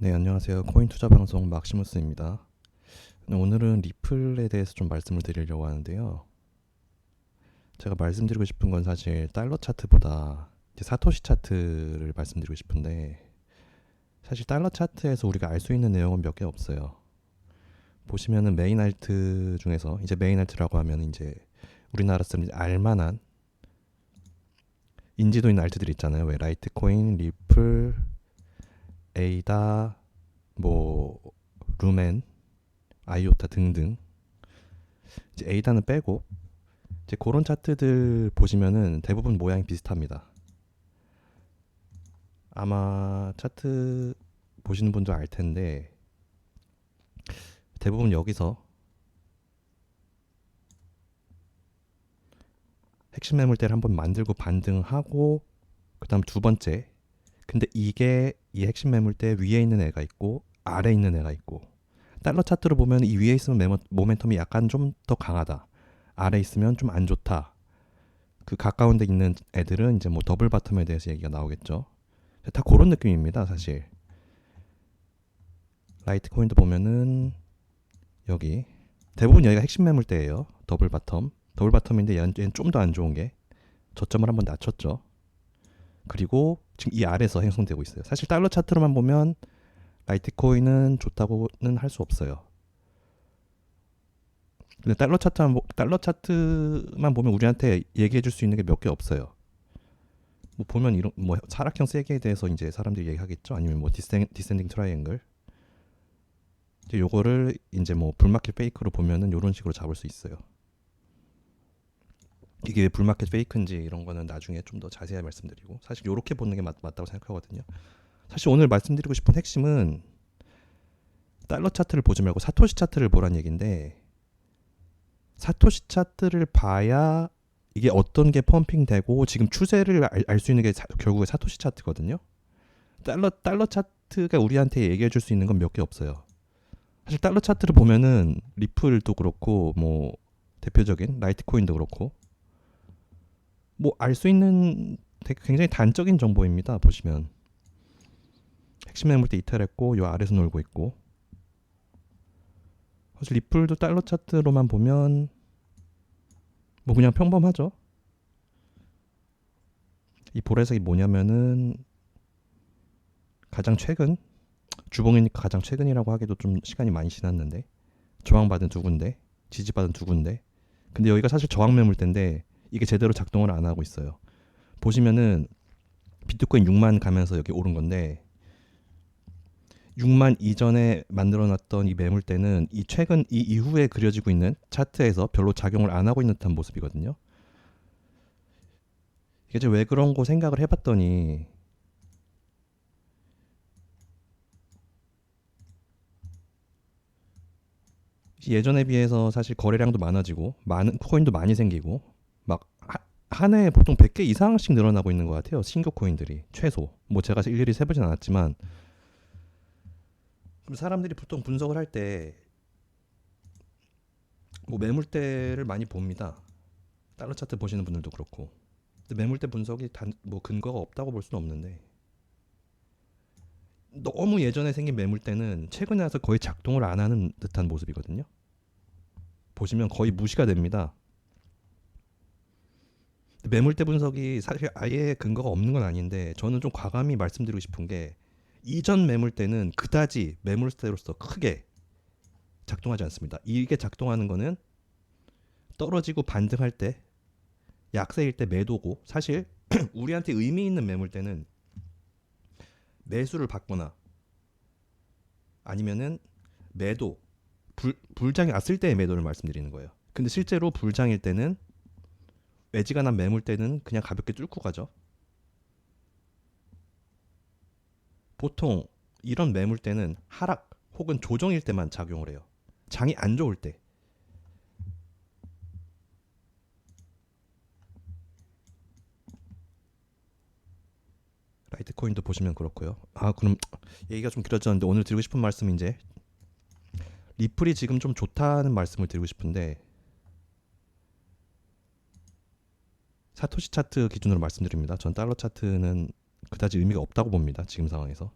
네, 안녕하세요. 코인 투자 방송 막시무스입니다. 네, 오늘은 리플에 대해서 좀 말씀을 드리려고 하는데요. 제가 말씀드리고 싶은 건 사실 달러 차트보다 이제 사토시 차트를 말씀드리고 싶은데, 사실 달러 차트에서 우리가 알 수 있는 내용은 몇 개 없어요. 보시면은 메인 알트 중에서, 이제 메인 알트라고 하면 이제 우리나라 사람들이 알만한 인지도 있는 알트들이 있잖아요. 왜 라이트코인, 리플, 에이다, 뭐 루멘, 아이오타 등등. 이제 에이다는 빼고 이제 그런 차트들 보시면은 대부분 모양이 비슷합니다. 아마 차트 보시는 분도 알 텐데, 대부분 여기서 핵심 매물대를 한번 만들고 반등하고, 그다음 두 번째, 근데 이게 이 핵심 매물대 위에 있는 애가 있고 아래에 있는 애가 있고, 달러 차트로 보면 이 위에 있으면 모멘텀이 약간 좀 더 강하다, 아래에 있으면 좀 안 좋다. 그 가까운 데 있는 애들은 이제 뭐 더블 바텀에 대해서 얘기가 나오겠죠. 다 그런 느낌입니다, 사실. 라이트코인도 보면은 여기 대부분 여기가 핵심 매물대예요. 더블 바텀. 더블 바텀인데 얘는 좀 더 안 좋은 게 저점을 한번 낮췄죠. 그리고 지금 이 아래에서 형성되고 있어요. 사실 달러 차트로만 보면 라이트코인은 좋다고는 할 수 없어요. 근데 달러 차트만 보면 우리한테 얘기해 줄 수 있는 게 몇 개 없어요. 뭐 보면 이런 뭐 사락형 세계에 대해서 이제 사람들이 얘기하겠죠. 아니면 뭐 디센딩 트라이앵글. 이제 요거를 이제 뭐 불마켓 페이크로 보면은 요런 식으로 잡을 수 있어요. 이게 왜 불마켓 페이크인지 이런 거는 나중에 좀 더 자세히 말씀드리고, 사실 요렇게 보는 게 맞다고 생각하거든요. 사실 오늘 말씀드리고 싶은 핵심은 달러 차트를 보지 말고 사토시 차트를 보란 얘기인데, 사토시 차트를 봐야 이게 어떤 게 펌핑되고 지금 추세를 알 수 있는 게 결국에 사토시 차트거든요. 달러 차트가 우리한테 얘기해 줄 수 있는 건 몇 개 없어요. 사실 달러 차트를 보면은 리플도 그렇고 뭐 대표적인 라이트코인도 그렇고 뭐 알 수 있는 되게 굉장히 단적인 정보입니다. 보시면 핵심 매물대 이탈했고 요 아래서 놀고 있고, 사실 리플도 달러 차트로만 보면 뭐 그냥 평범하죠. 이 보라색이 뭐냐면은 가장 최근, 주봉이니까 가장 최근이라고 하기도 좀 시간이 많이 지났는데, 저항받은 두 군데, 지지받은 두 군데. 근데 여기가 사실 저항 매물대인데 이게 제대로 작동을 안 하고 있어요. 보시면은 비트코인 6만 가면서 여기 오른 건데, 6만 이전에 만들어놨던 이 매물대는 이 최근 이 이후에 그려지고 있는 차트에서 별로 작용을 안 하고 있는 듯한 모습이거든요. 이게 이제 왜 그런 거 생각을 해봤더니, 예전에 비해서 사실 거래량도 많아지고 많은 코인도 많이 생기고 막 한 해에 보통 100개 이상씩 늘어나고 있는 것 같아요. 신규 코인들이 최소. 뭐 제가 일일이 세보진 않았지만, 그럼 사람들이 보통 분석을 할 때 뭐 매물대를 많이 봅니다. 달러 차트 보시는 분들도 그렇고. 근데 매물대 분석이 뭐 근거가 없다고 볼 수는 없는데, 너무 예전에 생긴 매물대는 최근에 와서 거의 작동을 안 하는 듯한 모습이거든요. 보시면 거의 무시가 됩니다. 매물대 분석이 사실 아예 근거가 없는 건 아닌데, 저는 좀 과감히 말씀드리고 싶은 게, 이전 매물대는 그다지 매물대로서 크게 작동하지 않습니다. 이게 작동하는 거는 떨어지고 반등할 때, 약세일 때 매도고, 사실 우리한테 의미 있는 매물대는 매수를 받거나 아니면은 매도, 불장이 왔을 때의 매도를 말씀드리는 거예요. 근데 실제로 불장일 때는, 외지가 난 매물 때는 그냥 가볍게 뚫고 가죠. 보통 이런 매물 때는 하락 혹은 조정일 때만 작용을 해요. 장이 안 좋을 때. 라이트코인도 보시면 그렇고요. 아, 그럼 얘기가 좀 길어졌는데 오늘 드리고 싶은 말씀은 이제 리플이 지금 좀 좋다는 말씀을 드리고 싶은데, 사토시 차트 기준으로 말씀드립니다. 전 달러 차트는 그다지 의미가 없다고 봅니다. 지금 상황에서.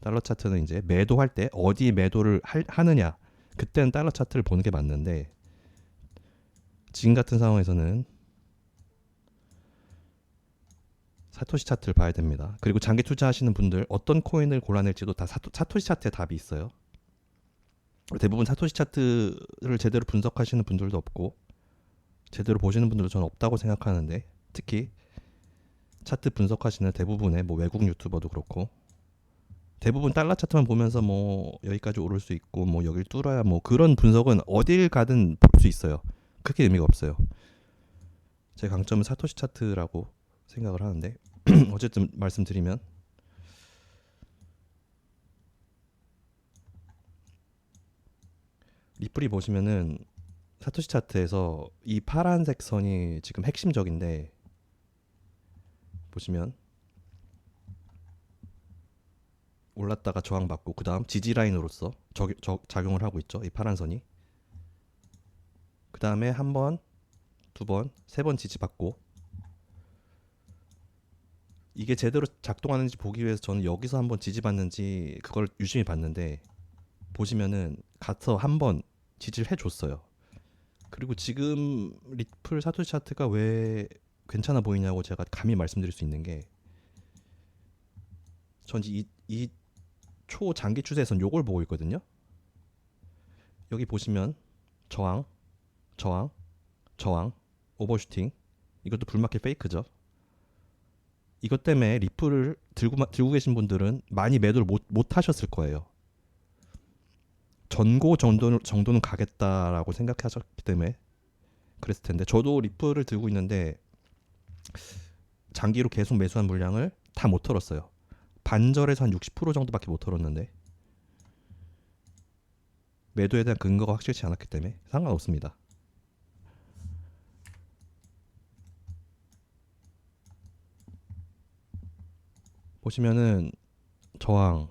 달러 차트는 이제 매도할 때 어디 매도를 하느냐, 그때는 달러 차트를 보는 게 맞는데, 지금 같은 상황에서는 사토시 차트를 봐야 됩니다. 그리고 장기 투자하시는 분들 어떤 코인을 골라낼지도 다 사토시 차트에 답이 있어요. 대부분 사토시 차트를 제대로 분석하시는 분들도 없고 제대로 보시는 분들도 저는 없다고 생각하는데, 특히 차트 분석하시는 대부분의 뭐 외국 유튜버도 그렇고 대부분 달러 차트만 보면서 뭐 여기까지 오를 수 있고 뭐 여길 뚫어야 뭐 그런 분석은 어딜 가든 볼 수 있어요. 크게 의미가 없어요. 제 강점은 사토시 차트라고 생각을 하는데 어쨌든 말씀드리면, 리플이 보시면은 사토시 차트에서 이 파란색 선이 지금 핵심적인데, 보시면 올랐다가 저항받고 그 다음 지지 라인으로서 작용을 하고 있죠. 이 파란 선이. 그 다음에 한 번, 두 번, 세 번 지지받고, 이게 제대로 작동하는지 보기 위해서 저는 여기서 한번 지지받는지 그걸 유심히 봤는데, 보시면은 가서 한번 지지를 해줬어요. 그리고 지금 리플 사토시 차트가 왜 괜찮아 보이냐고 제가 감히 말씀드릴 수 있는 게, 전 이 초장기 추세에선 요걸 보고 있거든요. 여기 보시면 저항, 저항, 저항, 오버슈팅. 이것도 불마켓 페이크죠. 이것 때문에 리플을 들고 계신 분들은 많이 매도를 못 하셨을 거예요. 전고 정도는 가겠다라고 생각하셨기 때문에 그랬을 텐데, 저도 리플을 들고 있는데 장기로 계속 매수한 물량을 다 못 털었어요. 반절에서 한 60% 정도밖에 못 털었는데, 매도에 대한 근거가 확실치 않았기 때문에 상관없습니다. 보시면은 저항,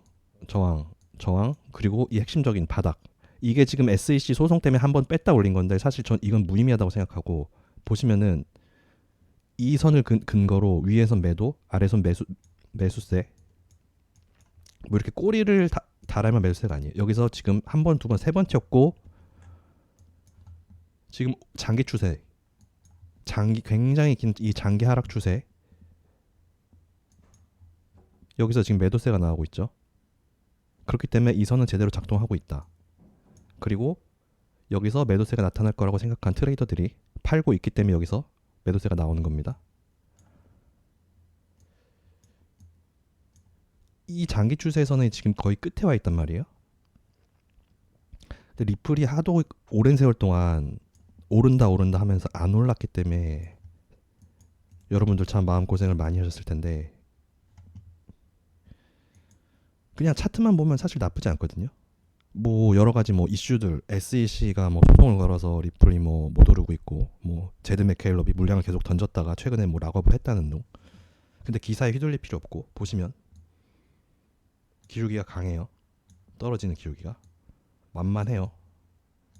저항, 저항, 그리고 이 핵심적인 바닥. 이게 지금 SEC 소송 때문에 한번 뺐다 올린 건데 사실 전 이건 무의미하다고 생각하고, 보시면은 이 선을 근거로 위에선 매도, 아래선 매수세, 뭐 이렇게 꼬리를 달아야만 매수세가 아니에요. 여기서 지금 한 번, 두 번, 세 번 튀었고, 지금 장기 추세, 굉장히 긴 이 장기 하락 추세, 여기서 지금 매도세가 나오고 있죠. 그렇기 때문에 이 선은 제대로 작동하고 있다. 그리고 여기서 매도세가 나타날 거라고 생각한 트레이더들이 팔고 있기 때문에 여기서 매도세가 나오는 겁니다. 이 장기 추세에서는 지금 거의 끝에 와 있단 말이에요. 근데 리플이 하도 오랜 세월 동안 오른다 하면서 안 올랐기 때문에 여러분들 참 마음고생을 많이 하셨을 텐데, 그냥 차트만 보면 사실 나쁘지 않거든요. 뭐 여러 가지 뭐 이슈들, SEC가 뭐 소송을 걸어서 리플이 뭐 못 오르고 있고, 뭐 제드 맥케일럽이 물량을 계속 던졌다가 최근에 뭐 락업을 했다는 둥. 근데 기사에 휘둘릴 필요 없고, 보시면 기울기가 강해요. 떨어지는 기울기가 만만해요.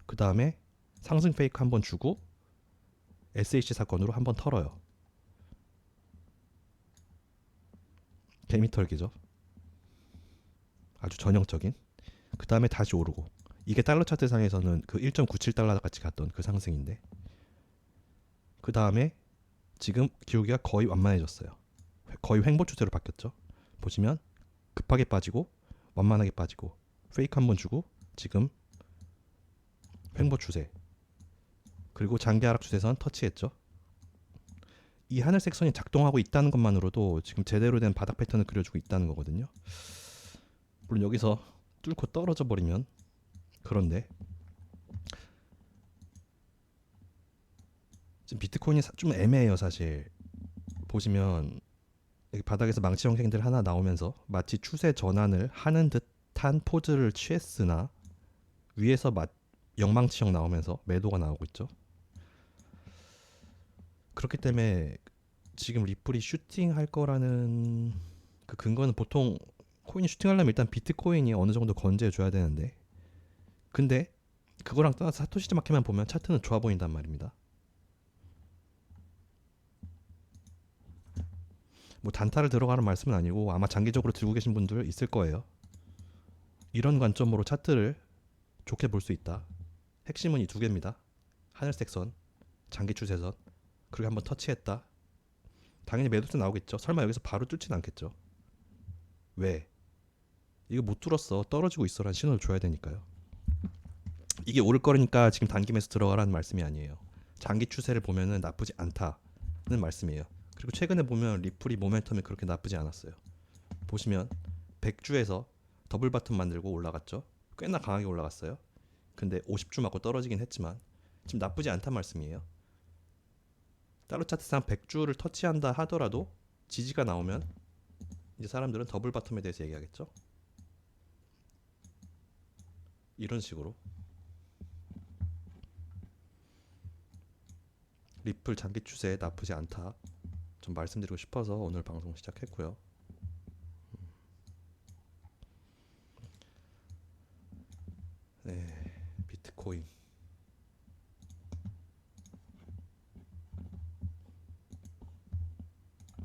그 다음에 상승 페이크 한번 주고 SH 사건으로 한번 털어요. 개미털기죠. 아주 전형적인. 그 다음에 다시 오르고, 이게 달러 차트 상에서는 그 1.97달러 같이 갔던 그 상승인데, 그 다음에 지금 기울기가 거의 완만해졌어요. 거의 횡보 추세로 바뀌었죠. 보시면 급하게 빠지고 완만하게 빠지고 페이크 한번 주고 지금 횡보 추세, 그리고 장기 하락 추세선 터치했죠. 이 하늘색 선이 작동하고 있다는 것만으로도 지금 제대로 된 바닥 패턴을 그려주고 있다는 거거든요. 물론 여기서 뚫고 떨어져 버리면 그런데, 지금 비트코인이 좀 애매해요 사실. 보시면 여기 바닥에서 망치 형생들 하나 나오면서 마치 추세 전환을 하는 듯한 포즈를 취했으나 위에서 영망치형 나오면서 매도가 나오고 있죠. 그렇기 때문에 지금 리플이 슈팅할 거라는 그 근거는, 보통 코인이 슈팅하려면 일단 비트코인이 어느 정도 건재해 줘야 되는데, 근데 그거랑 떠나서 사토시 마켓만 보면 차트는 좋아 보인단 말입니다. 뭐 단타를 들어가는 말씀은 아니고 아마 장기적으로 들고 계신 분들 있을 거예요. 이런 관점으로 차트를 좋게 볼 수 있다. 핵심은 이 두 개입니다. 하늘색 선, 장기 추세선. 그리고 한번 터치했다. 당연히 매도세 나오겠죠. 설마 여기서 바로 뚫진 않겠죠. 왜? 이거 못 뚫었어. 떨어지고 있어라는 신호를 줘야 되니까요. 이게 오를 거니까 지금 단기 매수 들어가라는 말씀이 아니에요. 장기 추세를 보면은 나쁘지 않다는 말씀이에요. 그리고 최근에 보면 리플이 모멘텀이 그렇게 나쁘지 않았어요. 보시면 100주에서 더블 바텀 만들고 올라갔죠. 꽤나 강하게 올라갔어요. 근데 50주 맞고 떨어지긴 했지만 지금 나쁘지 않단 말씀이에요. 달러 차트상 100주를 터치한다 하더라도 지지가 나오면 이제 사람들은 더블 바텀에 대해서 얘기하겠죠. 이런 식으로 리플 장기 추세 나쁘지 않다 좀 말씀드리고 싶어서 오늘 방송 시작했고요. 네, 비트코인.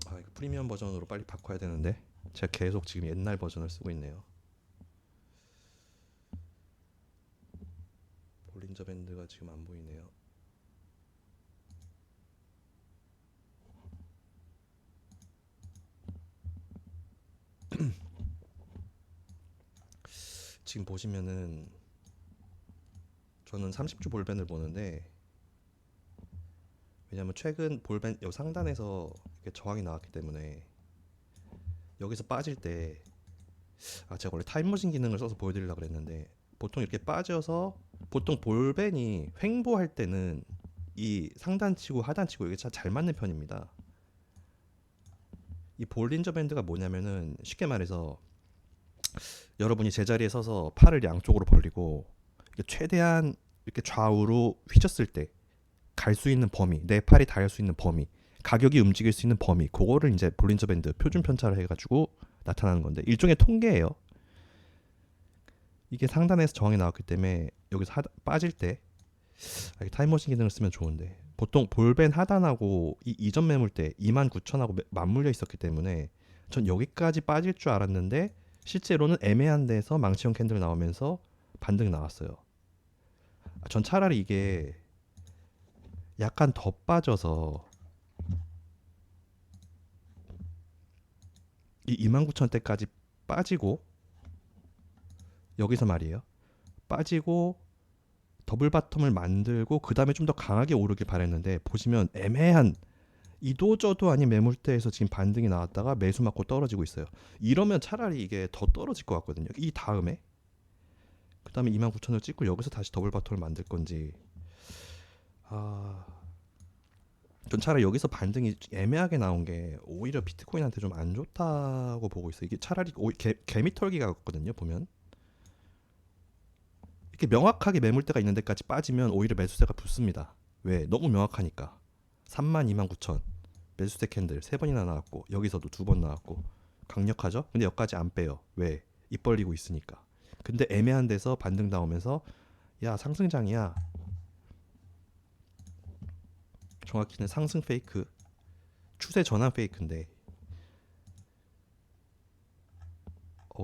아, 이거 프리미엄 버전으로 빨리 바꿔야 되는데 제가 계속 지금 옛날 버전을 쓰고 있네요. 볼린저 밴드가 지금 안 보이네요. 지금 보시면은 저는 30주 볼밴을 보는데 왜냐면 최근 볼밴 요 상단에서 이렇게 저항이 나왔기 때문에 여기서 빠질 때 제가 원래 타임머신 기능을 써서 보여드리려고 그랬는데 보통 이렇게 빠져서 보통 볼밴이 횡보할 때는 이 상단치고 하단치고 이게 잘 맞는 편입니다. 이 볼린저 밴드가 뭐냐면은 쉽게 말해서 여러분이 제자리에 서서 팔을 양쪽으로 벌리고 최대한 이렇게 좌우로 휘졌을 때 갈 수 있는 범위, 내 팔이 닿을 수 있는 범위, 가격이 움직일 수 있는 범위, 그거를 이제 볼린저 밴드 표준 편차를 해가지고 나타나는 건데 일종의 통계예요. 이게 상단에서 저항이 나왔기 때문에 여기서 빠질 때 타임머신 기능을 쓰면 좋은데 보통 볼밴 하단하고 이 이전 매물대 29,000하고 맞물려 있었기 때문에 전 여기까지 빠질 줄 알았는데 실제로는 애매한 데서 망치형 캔들 나오면서 반등 나왔어요. 전 차라리 이게 약간 더 빠져서 이 29,000대까지 빠지고 여기서 말이에요. 빠지고 더블 바텀을 만들고 그 다음에 좀 더 강하게 오르길 바랬는데 보시면 애매한 이도저도 아닌 매물대에서 지금 반등이 나왔다가 매수 맞고 떨어지고 있어요. 이러면 차라리 이게 더 떨어질 것 같거든요. 이 다음에 그 다음에 29,000을 찍고 여기서 다시 더블 바텀을 만들 건지 전 차라리 여기서 반등이 애매하게 나온 게 오히려 비트코인한테 좀 안 좋다고 보고 있어요. 이게 차라리 개미털기가 같거든요. 보면 이렇게 명확하게 매물대가 있는 데까지 빠지면 오히려 매수세가 붙습니다. 왜? 너무 명확하니까. 32,900 매수세 캔들 3번이나 나왔고 여기서도 2번 나왔고 강력하죠? 근데 여기까지 안 빼요. 왜? 입 벌리고 있으니까. 근데 애매한 데서 반등 나오면서 야 상승장이야. 정확히는 상승 페이크, 추세 전환 페이크인데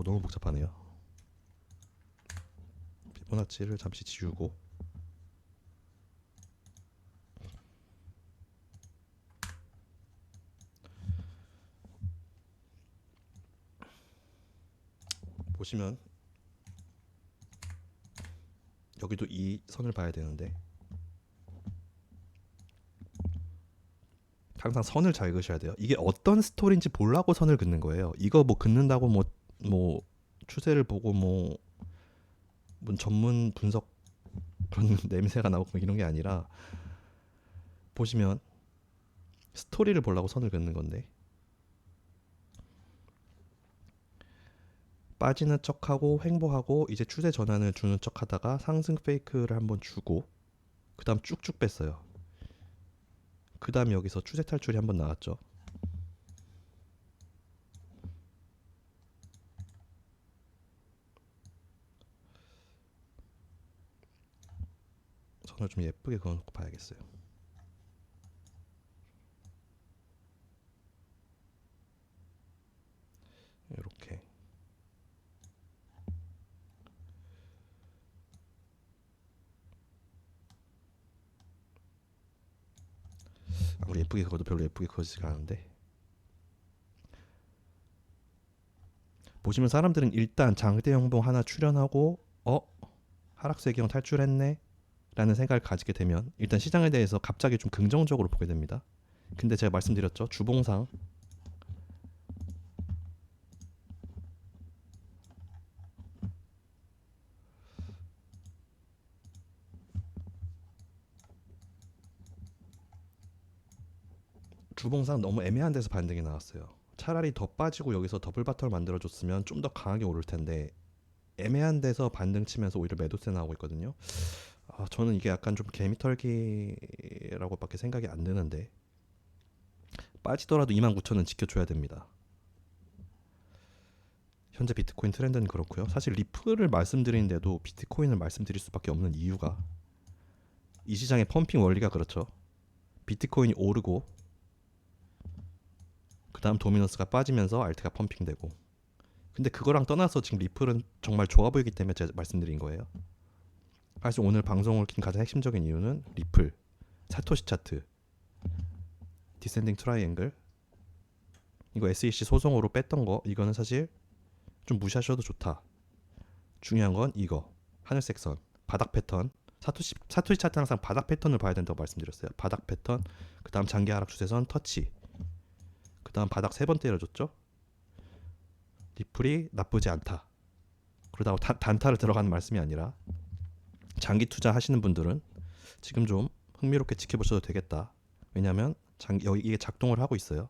너무 복잡하네요. 피보나치를 잠시 지우고 보시면 여기도 이 선을 봐야 되는데 항상 선을 잘 그으셔야 돼요. 이게 어떤 스토리인지 보려고 선을 긋는 거예요. 이거 뭐 긋는다고 뭐 추세를 보고 뭐 전문 분석 그런 냄새가 나고 뭐 이런 게 아니라 보시면 스토리를 보려고 선을 긋는 건데 빠지는 척하고 횡보하고 이제 추세 전환을 주는 척하다가 상승 페이크를 한번 주고 그 다음 쭉쭉 뺐어요. 그 다음 여기서 추세 탈출이 한번 나왔죠. 선을 좀 예쁘게 그어놓고 봐야겠어요. 이렇게 우리 예쁘게 그어도 별로 예쁘게 그어지지가 않은데, 보시면 사람들은 일단 장대 연봉 하나 출연하고 하락세경 탈출했네 라는 생각을 가지게 되면 일단 시장에 대해서 갑자기 좀 긍정적으로 보게 됩니다. 근데 제가 말씀드렸죠, 주봉상 너무 애매한 데서 반등이 나왔어요. 차라리 더 빠지고 여기서 더블 바텀을 만들어줬으면 좀 더 강하게 오를 텐데, 애매한 데서 반등 치면서 오히려 매도세 나오고 있거든요. 저는 이게 약간 좀 개미털기라고밖에 생각이 안 드는데, 빠지더라도 29,000은 지켜줘야 됩니다. 현재 비트코인 트렌드는 그렇고요. 사실 리플을 말씀드리는데도 비트코인을 말씀드릴 수밖에 없는 이유가, 이 시장의 펌핑 원리가 그렇죠. 비트코인이 오르고 그 다음 도미노스가 빠지면서 알트가 펌핑되고, 근데 그거랑 떠나서 지금 리플은 정말 좋아 보이기 때문에 제가 말씀드린 거예요. 사실 오늘 방송을 킨 가장 핵심적인 이유는 리플, 사토시 차트, 디센딩 트라이앵글, 이거 SEC 소송으로 뺐던 거, 이거는 사실 좀 무시하셔도 좋다. 중요한 건 이거 하늘색 선, 바닥 패턴. 사토시 차트 항상 바닥 패턴을 봐야 된다고 말씀드렸어요. 바닥 패턴, 그 다음 장기 하락 추세선 터치, 그 다음 바닥 3번 때려줬죠. 리플이 나쁘지 않다. 그러다가 단타를 들어가는 말씀이 아니라, 장기 투자 하시는 분들은 지금 좀 흥미롭게 지켜보셔도 되겠다. 왜냐하면 이게 작동을 하고 있어요.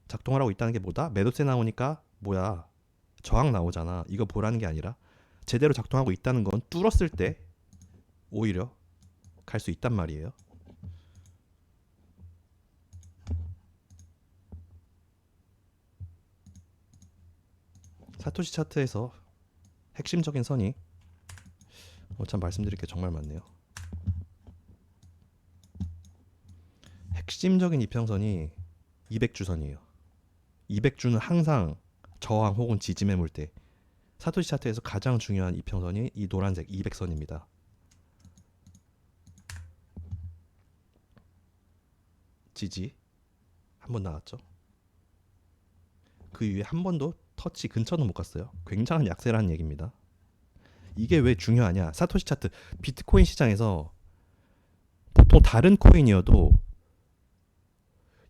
작동을 하고 있다는 게 뭐다? 매도세 나오니까 뭐야, 저항 나오잖아, 이거 보라는 게 아니라, 제대로 작동하고 있다는 건 뚫었을 때 오히려 갈 수 있단 말이에요. 사토시 차트에서 핵심적인 선이 참 말씀드릴 게 정말 많네요. 핵심적인 이평선이 200주선이에요. 200주는 항상 저항 혹은 지지 매물 때, 사토시 차트에서 가장 중요한 이평선이 이 노란색 200선입니다. 지지 한 번 나왔죠. 그 이후에 한 번도 터치 근처는 못 갔어요. 굉장한 약세라는 얘기입니다. 이게 왜 중요하냐? 사토시 차트, 비트코인 시장에서 보통 다른 코인이어도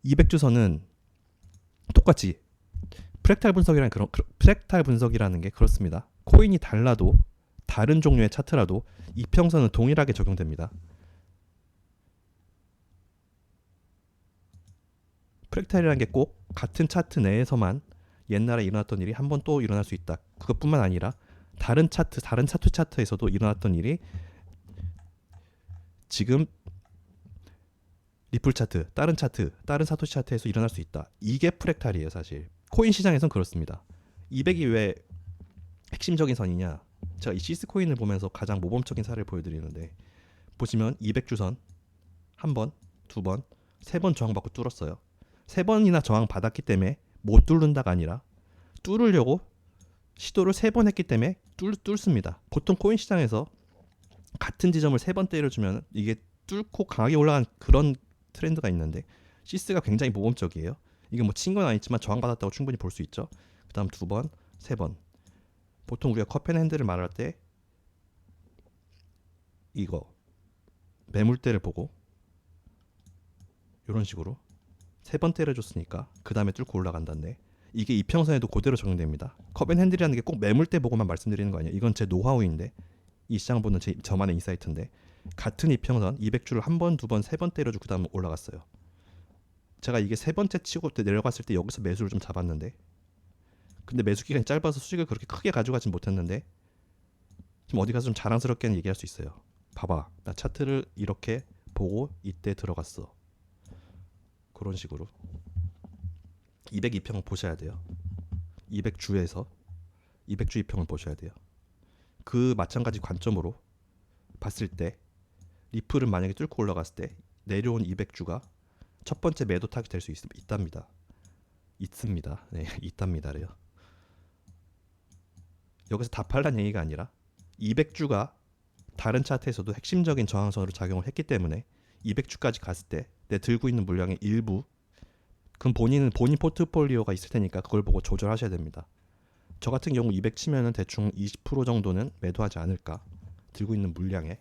200주선은 똑같이 프랙탈 분석이라는 게 그렇습니다. 코인이 달라도 다른 종류의 차트라도 이평선은 동일하게 적용됩니다. 프랙탈이라는 게 꼭 같은 차트 내에서만 옛날에 일어났던 일이 한 번 또 일어날 수 있다. 그것뿐만 아니라 다른 사토시 차트에서도 일어났던 일이 지금 리플 차트, 다른 사토시 차트에서 일어날 수 있다. 이게 프랙탈이에요, 사실. 코인 시장에선 그렇습니다. 200이 왜 핵심적인 선이냐? 제가 이 시스코인을 보면서 가장 모범적인 사례를 보여드리는데, 보시면 200주선 한 번, 두 번, 세 번 저항받고 뚫었어요. 세 번이나 저항 받았기 때문에 못 뚫는다가 아니라 뚫으려고 시도를 3번 했기 때문에 뚫습니다. 보통 코인 시장에서 같은 지점을 3번 때려주면 이게 뚫고 강하게 올라간 그런 트렌드가 있는데, 시스가 굉장히 모범적이에요. 이게 뭐 친 건 아니지만 저항받았다고 충분히 볼 수 있죠. 그 다음 2번, 3번. 보통 우리가 컵앤핸들을 말할 때 이거 매물대를 보고 이런 식으로 3번 때려줬으니까 그 다음에 뚫고 올라간다는데, 이게 이평선에도 그대로 적용됩니다. 컵앤핸들이라는 게 꼭 매물대 보고만 말씀드리는 거 아니에요. 이건 제 노하우인데, 이 시장 보는 저만의 인사이트인데, 같은 이평선 200주를 한 번, 두 번, 세 번 때려주고 그 다음 올라갔어요. 제가 이게 세 번째 치고 내려갔을 때 여기서 매수를 좀 잡았는데, 근데 매수 기간이 짧아서 수익을 그렇게 크게 가져가진 못했는데, 지금 어디 가서 좀 자랑스럽게 얘기할 수 있어요. 봐봐, 나 차트를 이렇게 보고 이때 들어갔어. 그런 식으로 202평을 보셔야 돼요. 200주에서 200주 2평을 보셔야 돼요. 그 마찬가지 관점으로 봤을 때 리플은 만약에 뚫고 올라갔을 때 내려온 200주가 첫 번째 매도 타깃 될 수 있답니다. 있습니다. 네, 있답니다래요. 여기서 다 팔란 얘기가 아니라 200주가 다른 차트에서도 핵심적인 저항선으로 작용을 했기 때문에 200주까지 갔을 때 내 들고 있는 물량의 일부, 그럼 본인 포트폴리오가 있을 테니까 그걸 보고 조절하셔야 됩니다. 저 같은 경우 200 치면은 대충 20% 정도는 매도하지 않을까. 들고 있는 물량에.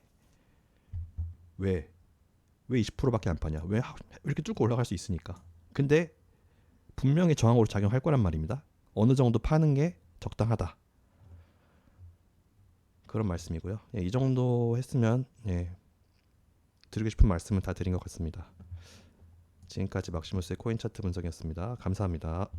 왜 20%밖에 안 파냐? 왜 이렇게 뚫고 올라갈 수 있으니까. 근데 분명히 저항으로 작용할 거란 말입니다. 어느 정도 파는 게 적당하다. 그런 말씀이고요. 이 정도 했으면 드리고 싶은 말씀은 다 드린 것 같습니다. 지금까지 막시무스의 코인 차트 분석이었습니다. 감사합니다.